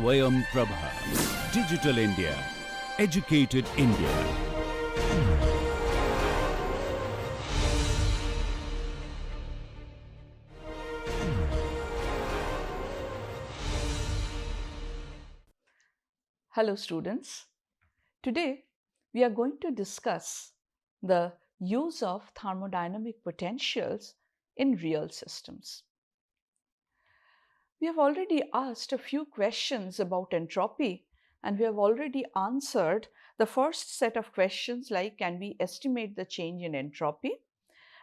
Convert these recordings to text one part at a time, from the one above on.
Swayam Prabha. Digital India. Educated India. Hello students. Today we are going to discuss the use of thermodynamic potentials in real systems. We have already asked a few questions about entropy, and we have already answered the first set of questions like can we estimate the change in entropy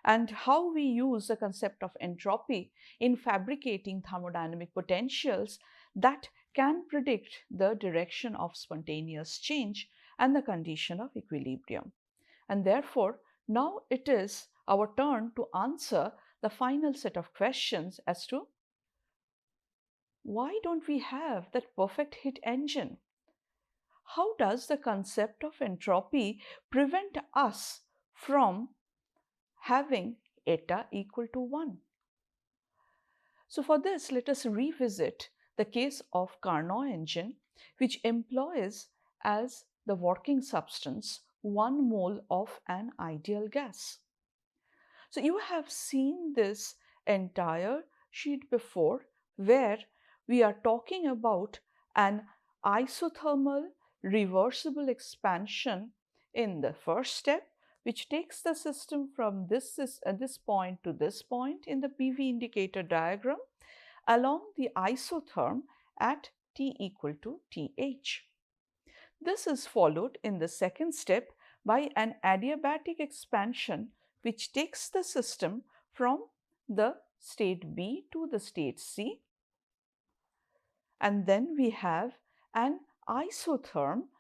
and how we use the concept of entropy in fabricating thermodynamic potentials that can predict the direction of spontaneous change and the condition of equilibrium. And therefore, now it is our turn to answer the final set of questions as to why don't we have that perfect heat engine? How does the concept of entropy prevent us from having eta equal to 1? So for this, let us revisit the case of Carnot engine, which employs as the working substance 1 mole of an ideal gas. So you have seen this entire sheet before, where we are talking about an isothermal reversible expansion in the first step, which takes the system from this point to this point in the PV indicator diagram along the isotherm at T equal to TH. This is followed in the second step by an adiabatic expansion which takes the system from the state B to the state C, and then we have an isotherm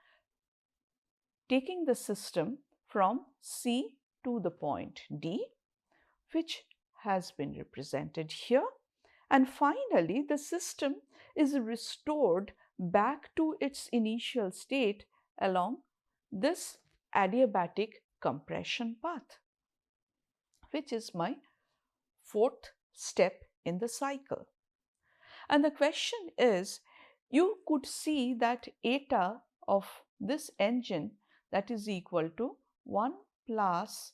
taking the system from C to the point D, which has been represented here, and finally the system is restored back to its initial state along this adiabatic compression path, which is my fourth step in the cycle. And the question is, you could see that eta of this engine, that is equal to 1 plus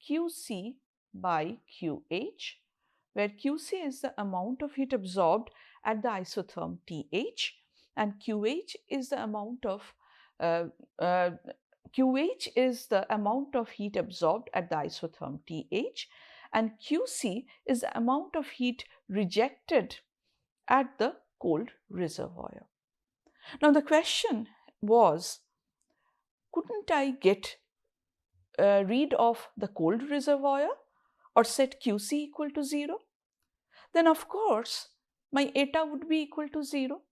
QC by QH, where QC is the amount of heat absorbed at the isotherm TH and QH is the amount of heat absorbed at the isotherm TH, and QC is the amount of heat rejected at the cold reservoir. Now the question was, couldn't I get rid of the cold reservoir or set QC equal to 0? Then of course my eta would be equal to 0.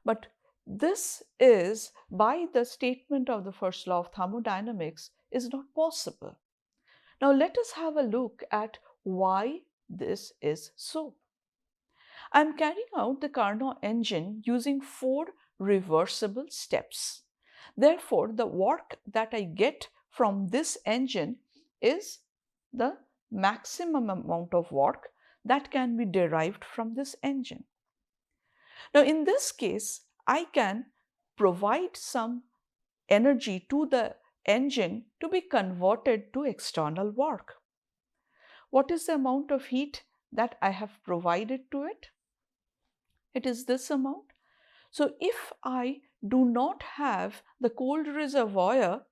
But this is, by the statement of the first law of thermodynamics, is not possible. Now let us have a look at why this is so. I am carrying out the Carnot engine using 4 reversible steps. Therefore, the work that I get from this engine is the maximum amount of work that can be derived from this engine. Now, in this case, I can provide some energy to the engine to be converted to external work. What is the amount of heat that I have provided to it? It is this amount. So if I do not have the cold reservoir,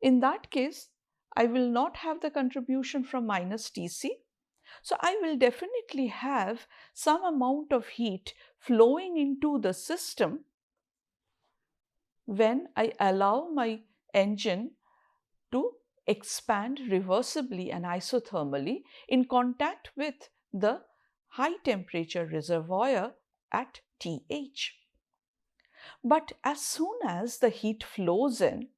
in that case, I will not have the contribution from minus Tc. So I will definitely have some amount of heat flowing into the system when I allow my engine to expand reversibly and isothermally in contact with the high temperature reservoir at TH. But as soon as the heat flows in,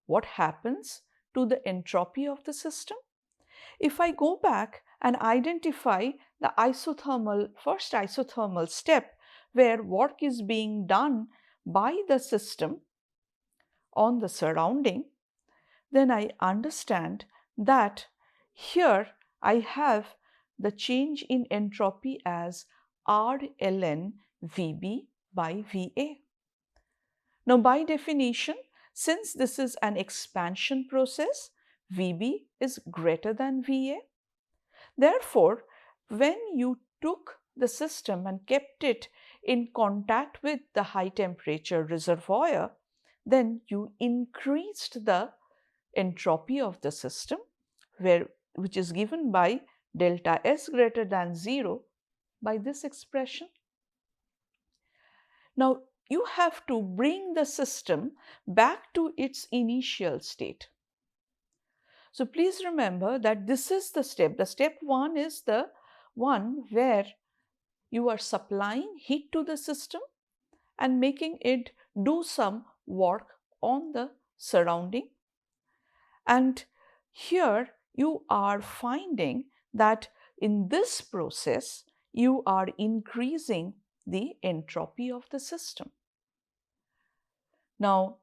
what happens to the entropy of the system? If I go back and identify the first isothermal step where work is being done by the system on the surrounding, then I understand that here I have the change in entropy as R ln Vb by VA. Now, by definition, since this is an expansion process, VB is greater than VA. Therefore, when you took the system and kept it in contact with the high temperature reservoir, then you increased the entropy of the system, which is given by delta S greater than 0 by this expression. Now, you have to bring the system back to its initial state. So please remember that this is the step. The step 1 is the one where you are supplying heat to the system and making it do some work on the surrounding. And here you are finding that in this process, you are increasing the entropy of the system. Now,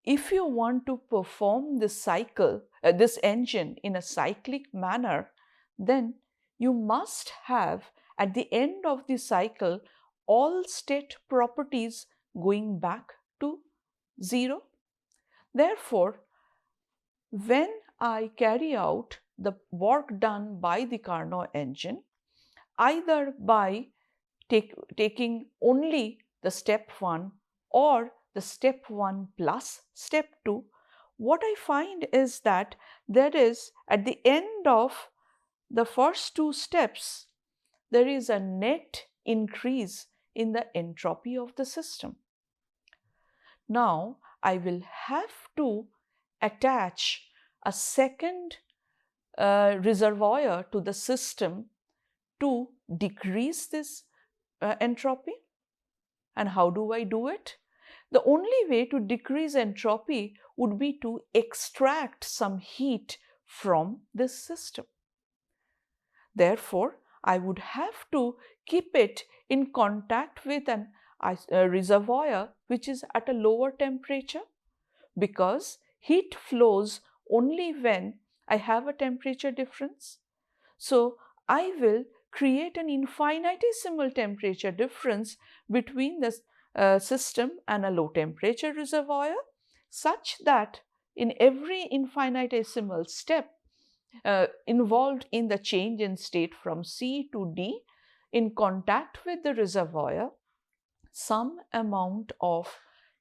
if you want to perform this cycle, this engine in a cyclic manner, then you must have at the end of the cycle all state properties going back to 0. Therefore, when I carry out the work done by the Carnot engine, either by taking only the step 1 or the step 1 plus step 2, what I find is that there is, at the end of the first 2 steps, there is a net increase in the entropy of the system. Now, I will have to attach a second reservoir to the system to decrease this entropy. And how do I do it? The only way to decrease entropy would be to extract some heat from this system. Therefore, I would have to keep it in contact with a reservoir which is at a lower temperature, because heat flows only when I have a temperature difference. So, I will create an infinitesimal temperature difference between the system and a low temperature reservoir, such that in every infinitesimal step involved in the change in state from C to D in contact with the reservoir, some amount of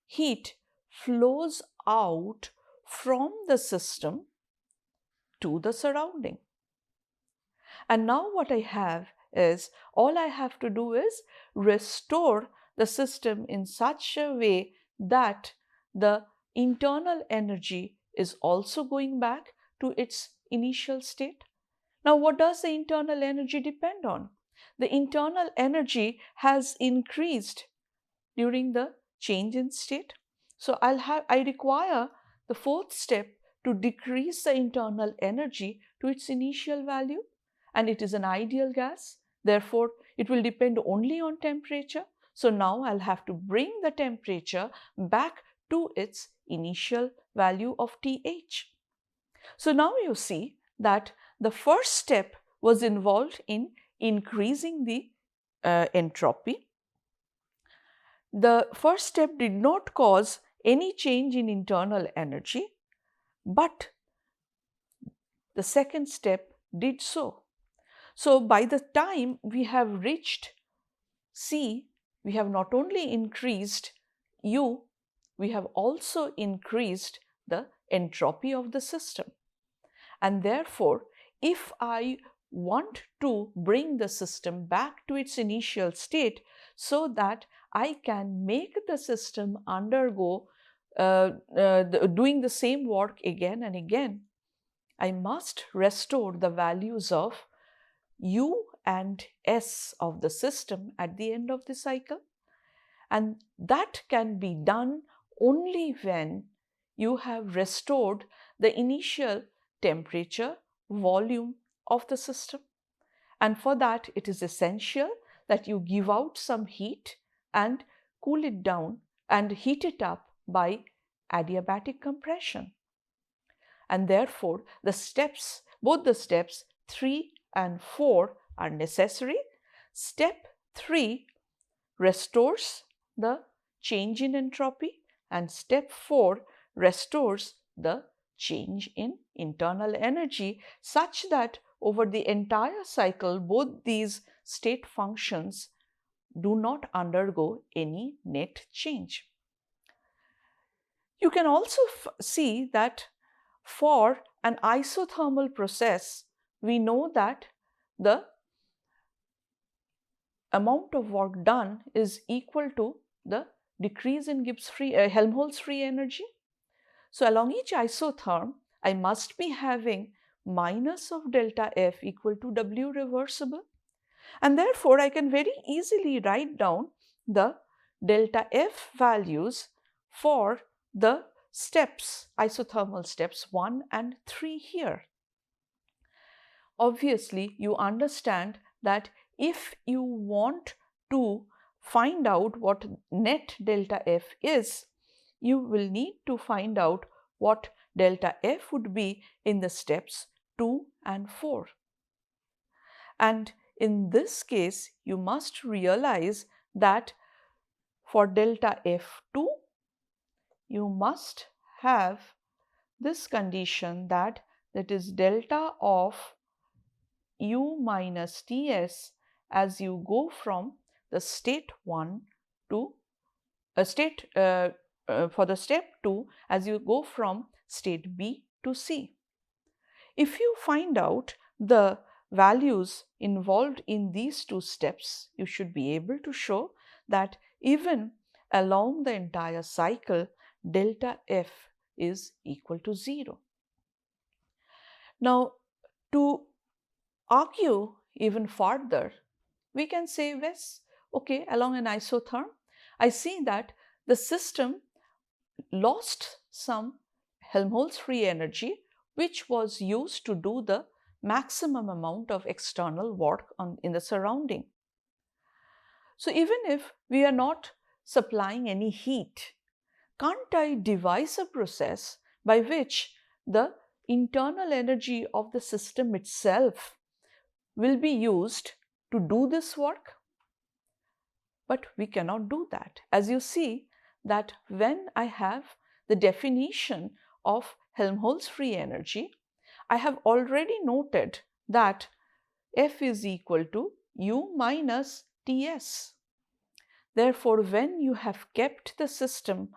heat flows out from the system to the surrounding. And now what I have is, all I have to do is restore the system in such a way that the internal energy is also going back to its initial state. Now, what does the internal energy depend on? The internal energy has increased during the change in state. So I require the 4th step to decrease the internal energy to its initial value, and it is an ideal gas. Therefore, it will depend only on temperature. So now I'll have to bring the temperature back to its initial value of TH. So now you see that the first step was involved in increasing the entropy. The first step did not cause any change in internal energy, but the second step did so. So by the time we have reached C, we have not only increased U, we have also increased the entropy of the system. And therefore, if I want to bring the system back to its initial state so that I can make the system undergo doing the same work again and again, I must restore the values of U and S of the system at the end of the cycle. And that can be done only when you have restored the initial temperature, volume of the system. And for that, it is essential that you give out some heat and cool it down and heat it up by adiabatic compression. And therefore, both the steps 3 and 4 are necessary. Step 3 restores the change in entropy, and step 4 restores the change in internal energy such that over the entire cycle both these state functions do not undergo any net change. You can also see that for an isothermal process, we know that the amount of work done is equal to the decrease in Helmholtz free energy. So along each isotherm, I must be having minus of delta F equal to W reversible. And therefore, I can very easily write down the delta F values for the steps, isothermal steps 1 and 3 here. Obviously, you understand that if you want to find out what net delta F is, you will need to find out what delta F would be in the steps 2 and 4. And in this case, you must realize that for delta F2, you must have this condition that is delta of U minus Ts as you go from the state 1 to a state for the step 2 as you go from state B to C. If you find out the values involved in these two steps, you should be able to show that even along the entire cycle, delta F is equal to 0. Now, to argue even further, we can say, yes, okay, along an isotherm, I see that the system lost some Helmholtz free energy which was used to do the maximum amount of external work in the surrounding. So even if we are not supplying any heat, can't I devise a process by which the internal energy of the system itself will be used to do this work? But we cannot do that. As you see that when I have the definition of Helmholtz free energy, I have already noted that F is equal to U minus Ts. Therefore, when you have kept the system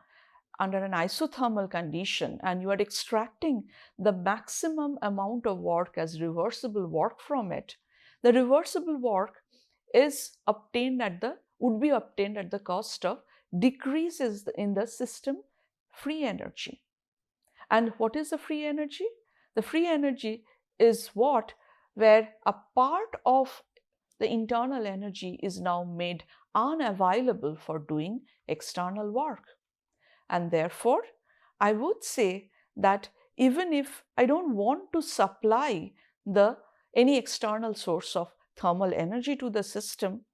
under an isothermal condition and you are extracting the maximum amount of work as reversible work from it, the reversible work is would be obtained at the cost of decreases in the system free energy. And what is the free energy? The free energy is where a part of the internal energy is now made unavailable for doing external work. And therefore, I would say that even if I don't want to supply any external source of thermal energy to the system,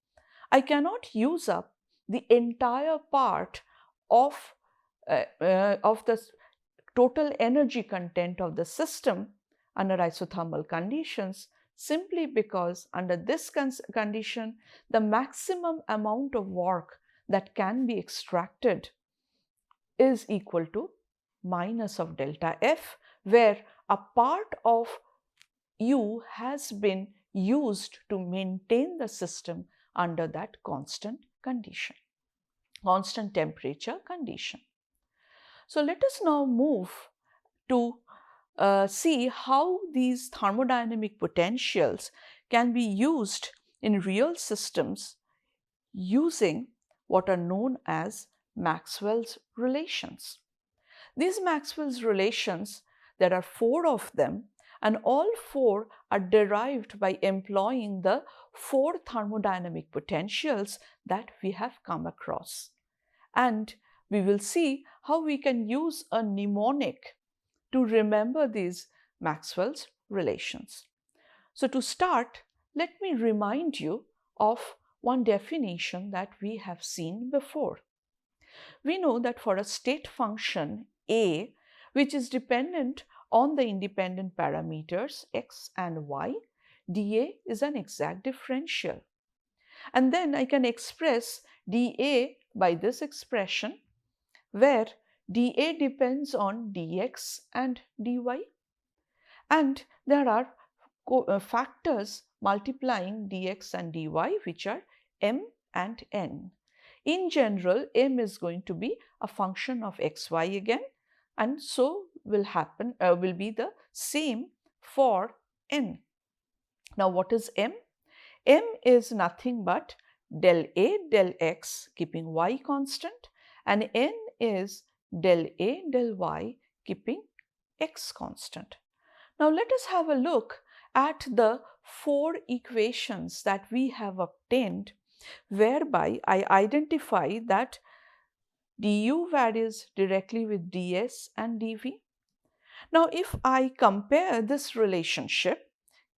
I cannot use up the entire part of the total energy content of the system under isothermal conditions, simply because under this condition, the maximum amount of work that can be extracted is equal to minus of delta F, where a part of U has been used to maintain the system under that constant condition, constant temperature condition. So let us now move to see how these thermodynamic potentials can be used in real systems using what are known as Maxwell's relations. These Maxwell's relations, there are 4 of them, and all 4 are derived by employing the 4 thermodynamic potentials that we have come across. And we will see how we can use a mnemonic to remember these Maxwell's relations. So to start, let me remind you of one definition that we have seen before. We know that for a state function A, which is dependent on the independent parameters x and y, dA is an exact differential. And then I can express dA by this expression where dA depends on dx and dy, and there are factors multiplying dx and dy which are m and n. In general, m is going to be a function of xy again, and so will be the same for n. Now what is m? M is nothing but del A del x keeping y constant, and n is del A del y keeping x constant. Now let us have a look at the four equations that we have obtained, whereby I identify that du varies directly with ds and dv. Now if I compare this relationship,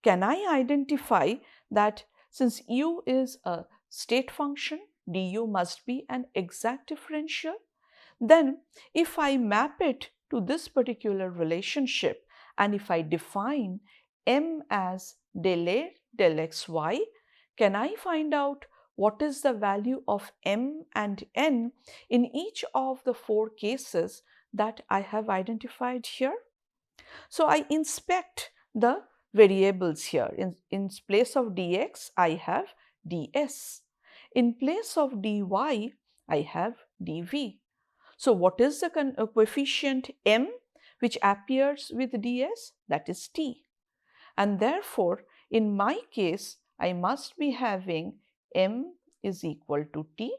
can I identify that since u is a state function, du must be an exact differential? Then if I map it to this particular relationship and if I define m as del A del xy, can I find out what is the value of m and n in each of the four cases that I have identified here? So I inspect the variables here. In place of dx, I have ds. In place of dy, I have dv. So what is the coefficient m which appears with ds? That is t. And therefore, in my case, I must be having m is equal to t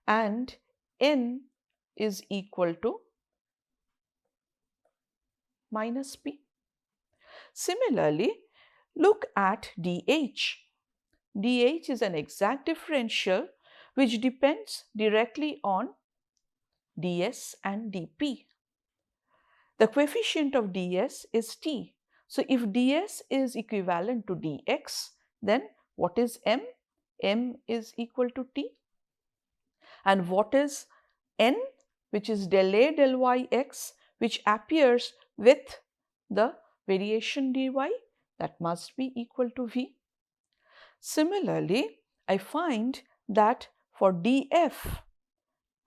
and n is equal to minus p. Similarly, look at dh. dh is an exact differential which depends directly on ds and dp. The coefficient of ds is t. So if ds is equivalent to dx, then what is m? M is equal to t. And what is n? Which is del A del y x, which appears with the variation dy, that must be equal to v. Similarly, I find that for df,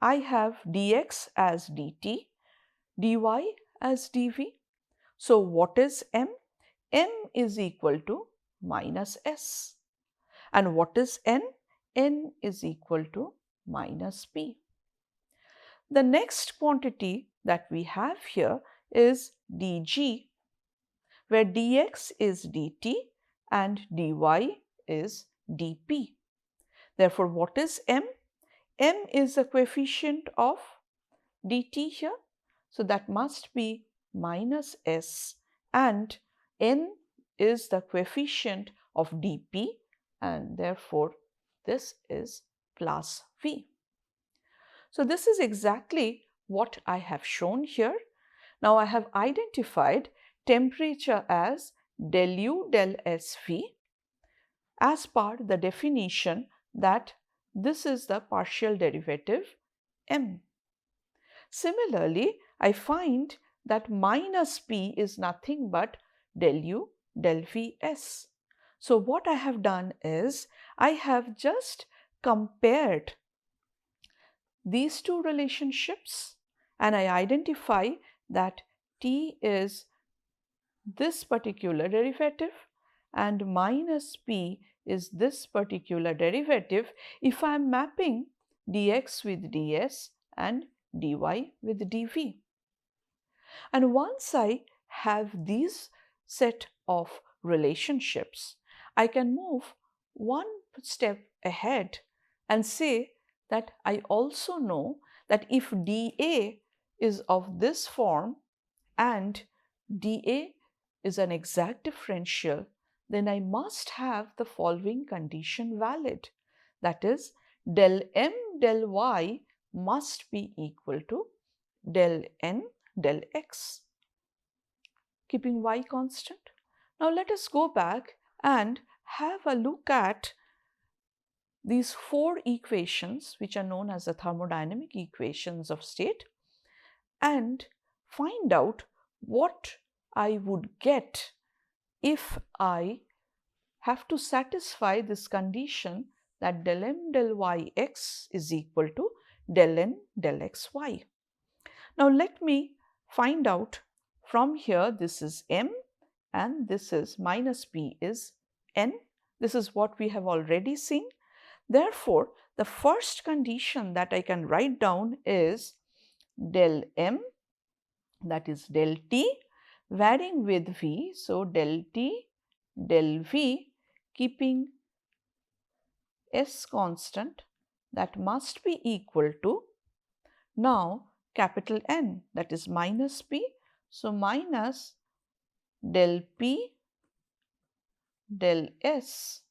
I have dx as dt, dy as dv. So what is m? M is equal to minus s. And what is n? N is equal to minus p. The next quantity that we have here is dg, where dx is dt and dy is dp. Therefore, what is m? M is the coefficient of dt here, so that must be minus s, and n is the coefficient of dp, and therefore this is plus v. So this is exactly what I have shown here. Now I have identified temperature as del u del sv as per the definition that this is the partial derivative m. Similarly, I find that minus p is nothing but del u del vs. So what I have done is I have just compared these two relationships and I identify that t is this particular derivative and minus p is this particular derivative if I am mapping dx with ds and dy with dv. And once I have these set of relationships, I can move one step ahead and say that I also know that if dA is of this form and dA is an exact differential, then I must have the following condition valid. That is, del m del y must be equal to del n del x, keeping y constant. Now let us go back and have a look at these four equations which are known as the thermodynamic equations of state and find out what I would get if I have to satisfy this condition that del m del y x is equal to del n del xy. Now let me find out from here, this is m and this is minus p is n. This is what we have already seen. Therefore, the first condition that I can write down is del m, that is del t, varying with v. So, del t del v, keeping s constant, that must be equal to now capital N, that is minus p. So, minus del p del s,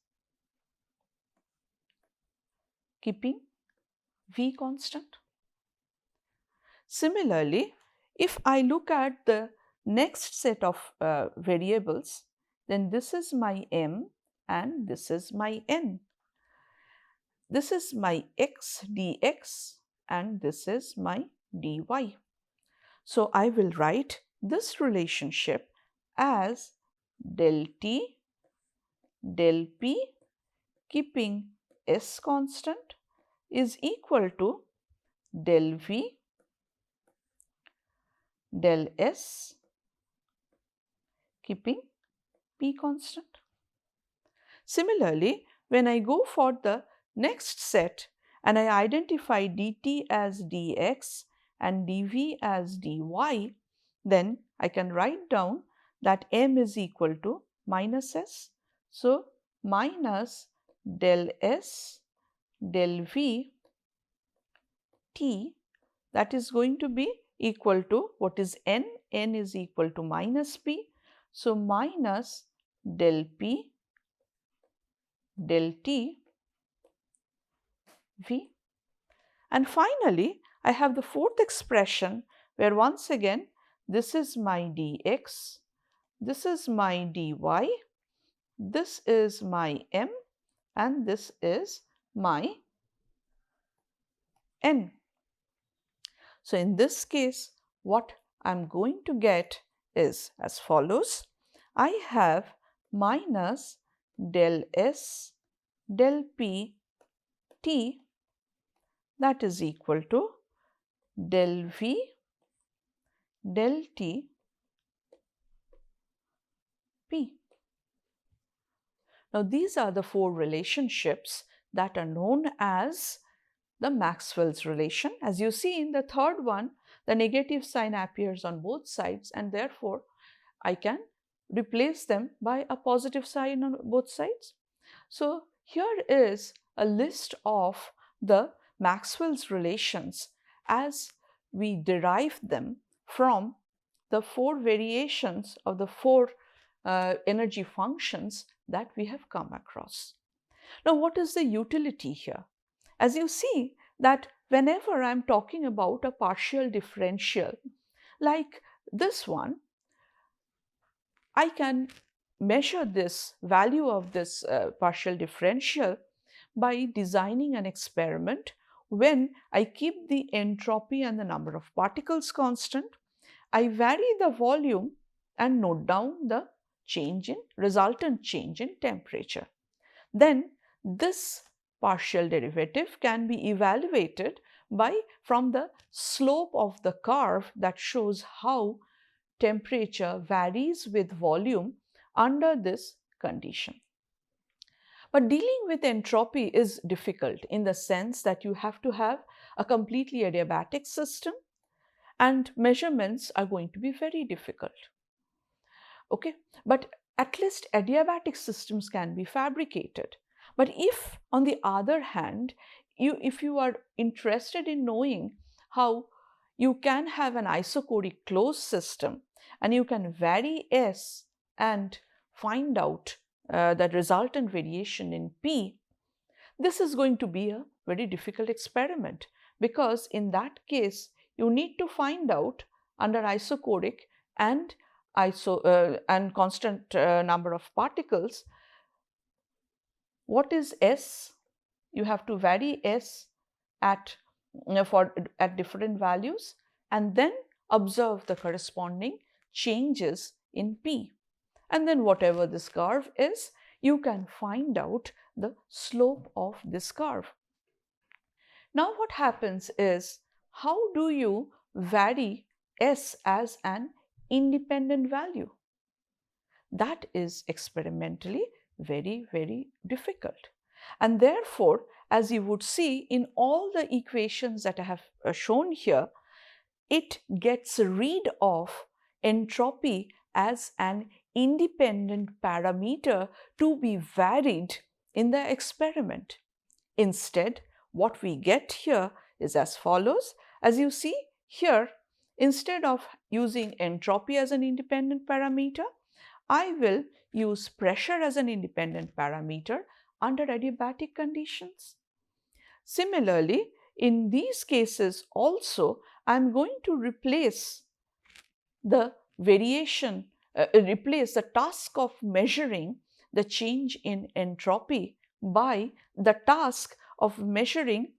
keeping v constant. Similarly, if I look at the next set of variables, then this is my m and this is my n. This is my x dx and this is my dy. So, I will write this relationship as del t del p, keeping s constant, is equal to del v del s, keeping p constant. Similarly, when I go for the next set and I identify dt as dx and dv as dy, then I can write down that m is equal to minus s. So, minus del s del v t, that is going to be equal to what is n? N is equal to minus p. So, minus del p del t v. And finally, I have the fourth expression where once again this is my dx, this is my dy, this is my m and this is my n. So, in this case, what I am going to get is as follows. I have minus del s del p t, that is equal to del v del t p. Now, these are the four relationships that are known as the Maxwell's relation. As you see in the third one, the negative sign appears on both sides and therefore I can replace them by a positive sign on both sides. So, here is a list of the Maxwell's relations as we derive them from the four variations of the four energy functions that we have come across. Now, what is the utility here? As you see that whenever I am talking about a partial differential like this one, I can measure this value of this partial differential by designing an experiment when I keep the entropy and the number of particles constant. I vary the volume and note down the resultant change in temperature. Then this partial derivative can be evaluated from the slope of the curve that shows how temperature varies with volume under this condition. But dealing with entropy is difficult in the sense that you have to have a completely adiabatic system and measurements are going to be very difficult. Okay, but at least adiabatic systems can be fabricated. But if on the other hand, if you are interested in knowing how you can have an isochoric closed system and you can vary S and find out the resultant variation in P, this is going to be a very difficult experiment because in that case you need to find out under isochoric and constant number of particles what is S. You have to vary S at different values and then observe the corresponding changes in P, and then whatever this curve is, you can find out the slope of this curve. Now what happens is, how do you vary S as an independent value? That is experimentally very, very difficult. And therefore, as you would see in all the equations that I have shown here, it gets rid of entropy as an independent parameter to be varied in the experiment. Instead, what we get here is as follows. As you see here, instead of using entropy as an independent parameter, I will use pressure as an independent parameter under adiabatic conditions. Similarly, in these cases also, I am going to replace the task of measuring the change in entropy by the task of measuring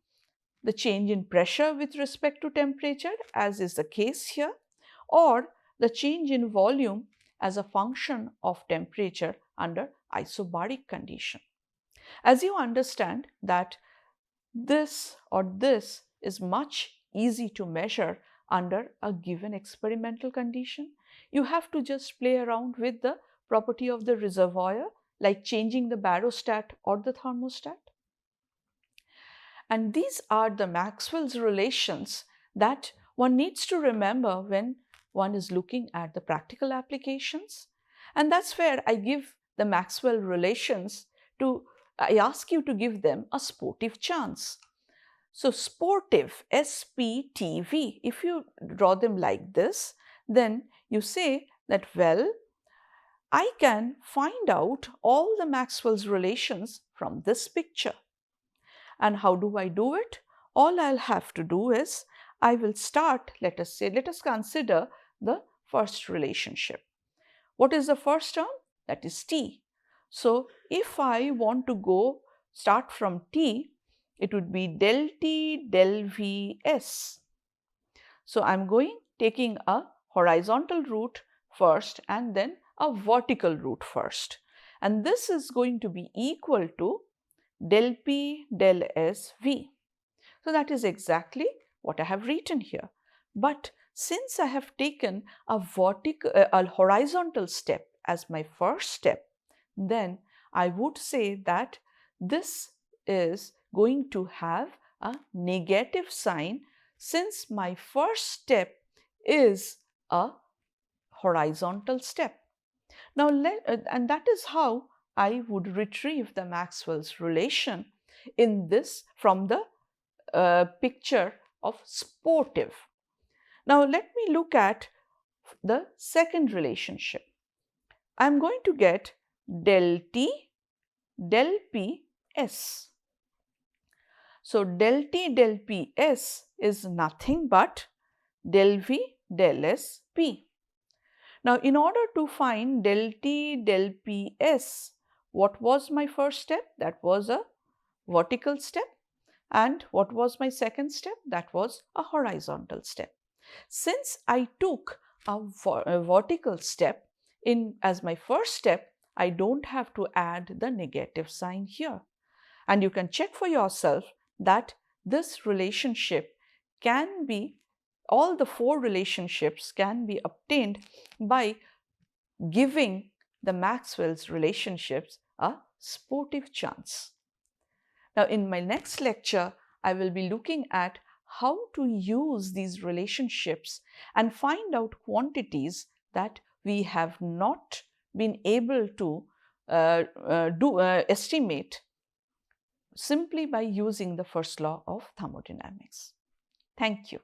the change in pressure with respect to temperature, as is the case here, or the change in volume as a function of temperature under isobaric condition. As you understand that this is much easy to measure under a given experimental condition, you have to just play around with the property of the reservoir, like changing the barostat or the thermostat. And these are the Maxwell's relations that one needs to remember when one is looking at the practical applications. And that's where I give the Maxwell relations I ask you to give them a sportive chance. So sportive, SPTV, if you draw them like this, then you say that, well, I can find out all the Maxwell's relations from this picture. And how do I do it? All I'll have to do is, I will start, let us consider the first relationship. What is the first term? That is T. So if I want to start from T, it would be del T del Vs. So I'm taking a horizontal route first and then a vertical route first. And this is going to be equal to del P del S V. So that is exactly what I have written here. But since I have taken a horizontal step as my first step, then I would say that this is going to have a negative sign, since my first step is a horizontal step. Now, and that is how I would retrieve the Maxwell's relation in this from the picture of sportive. Now, let me look at the second relationship. I am going to get del T del P S. So, del T del P S is nothing but del V del S P. Now, in order to find del T del P S, what was my first step? That was a vertical step. And what was my second step? That was a horizontal step. Since I took a vertical step as my first step, I don't have to add the negative sign here. And you can check for yourself that this relationship can be, all the four relationships can be obtained by giving the Maxwell's relationships a sportive chance. Now, in my next lecture, I will be looking at how to use these relationships and find out quantities that we have not been able to estimate simply by using the first law of thermodynamics. Thank you.